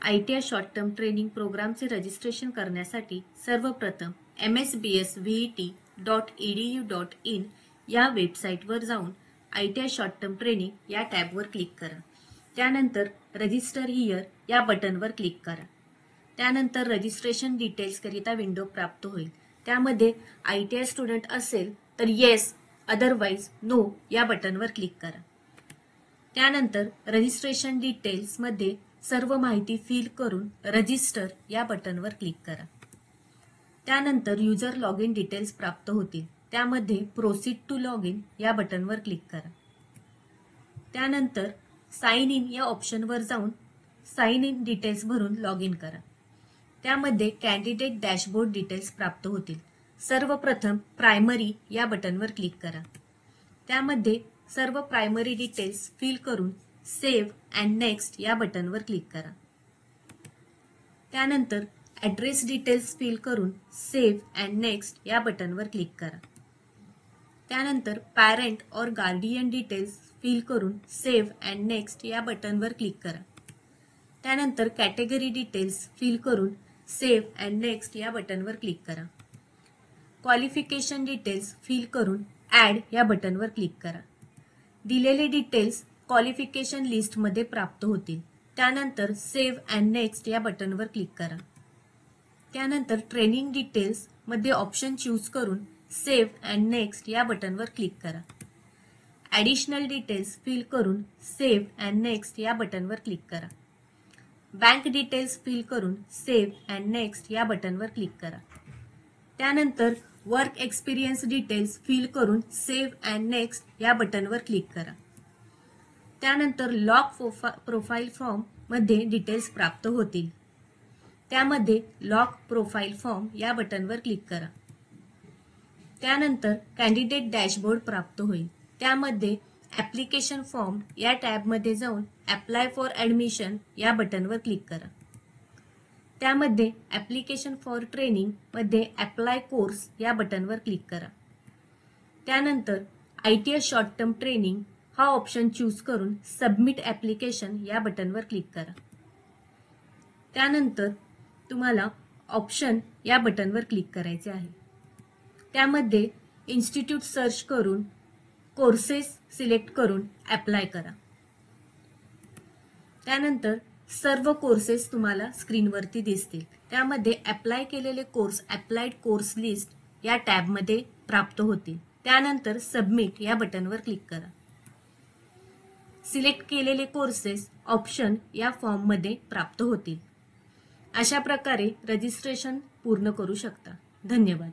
ITI short term training प्रोग्रामचे registration करण्यासाठी सर्वप्रथम msbsvet.edu.in या वेबसाईटवर जाऊन ITI शॉर्ट टर्म ट्रेनिंग या टॅबवर क्लिक करा। त्यानंतर रजिस्टर हियर या बटनवर क्लिक करा। त्यानंतर रजिस्ट्रेशन डिटेल्स करिता विंडो प्राप्त होईल। त्यामध्ये ITI स्टुडंट असेल तर येस अदरवाइज नो या बटनवर क्लिक करा। त्यानंतर रजिस्ट्रेशन डिटेल्स मध्ये सर्व माहिती फिल करून रजिस्टर या बटनवर क्लिक करा। त्यानंतर युजर लॉग इन डिटेल्स प्राप्त होतील। त्यामध्ये प्रोसीड टू लॉग इन या बटनवर क्लिक करा। त्यानंतर साइन इन या ऑप्शनवर जाऊन साइन इन डिटेल्स भरून लॉग इन करा। त्यामध्ये कॅन्डिडेट डॅशबोर्ड डिटेल्स प्राप्त होतील। सर्वप्रथम प्रायमरी या बटनवर क्लिक करा। त्यामध्ये सर्व प्रायमरी डिटेल्स फिल करून सेव्ह अँड नेक्स्ट या बटनवर क्लिक करा। त्यानंतर ॲड्रेस डिटेल्स फिल करून सेव्ह अँड नेक्स्ट या बटनवर क्लिक करा। त्यानंतर पॅरेंट और गार्डियन डिटेल्स फिल करून सेव्ह अँड नेक्स्ट या बटनवर क्लिक करा। त्यानंतर कॅटेगरी डिटेल्स फिल करून सेव्ह अँड नेक्स्ट या बटनवर क्लिक करा। क्वालिफिकेशन डिटेल्स फिल करून ॲड या बटनवर क्लिक करा। दिलेले डिटेल्स क्वालिफिकेशन लिस्टमध्ये प्राप्त होतील। त्यानंतर सेव्ह अँड नेक्स्ट या बटनवर क्लिक करा। त्यानंतर ट्रेनिंग डिटेल्स मध्ये ऑप्शन चूज करून सेव्ह अँड नेक्स्ट या बटनवर क्लिक करा। ॲडिशनल डिटेल्स फिल करून सेव्ह अँड नेक्स्ट या बटनवर क्लिक करा। बँक डिटेल्स फिल करून सेव्ह अँड नेक्स्ट या बटनवर क्लिक करा। त्यानंतर वर्क एक्सपिरियन्स डिटेल्स फिल करून सेव्ह अँड नेक्स्ट या बटनवर क्लिक करा। त्यानंतर लॉग प्रोफाइल फॉर्म मध्ये डिटेल्स प्राप्त होतील। त्यामध्ये लॉग प्रोफाइल फॉर्म या बटनवर क्लिक करा। त्यानंतर कॅन्डिडेट डॅशबोर्ड प्राप्त होईल। त्यामध्ये ॲप्लिकेशन फॉर्म या टॅबमध्ये जाऊन अप्लाय फॉर ॲडमिशन या बटनवर क्लिक करा। त्यामध्ये ॲप्लिकेशन फॉर ट्रेनिंग मध्ये अप्लाय कोर्स या बटनवर क्लिक करा। त्यानंतर ITI शॉर्ट टर्म ट्रेनिंग हा ऑप्शन चूज करून सबमिट ॲप्लिकेशन या बटनवर क्लिक करा। त्यानंतर तुम्हाला ऑप्शन या बटनवर क्लिक करायचे आहे। त्यामध्ये इन्स्टिट्यूट सर्च करून कोर्सेस सिलेक्ट करून अप्लाय करा। त्यानंतर सर्व कोर्सेस तुम्हाला स्क्रीनवरती दिसतील। त्यामध्ये अप्लाय केलेले कोर्स अप्लाइड कोर्स लिस्ट या टॅबमध्ये प्राप्त होतील। त्यानंतर सबमिट या बटनवर क्लिक करा। सिलेक्ट केलेले कोर्सेस ऑप्शन या फॉर्ममध्ये प्राप्त होतील। अशा प्रकारे रजिस्ट्रेशन पूर्ण करू शकता। धन्यवाद।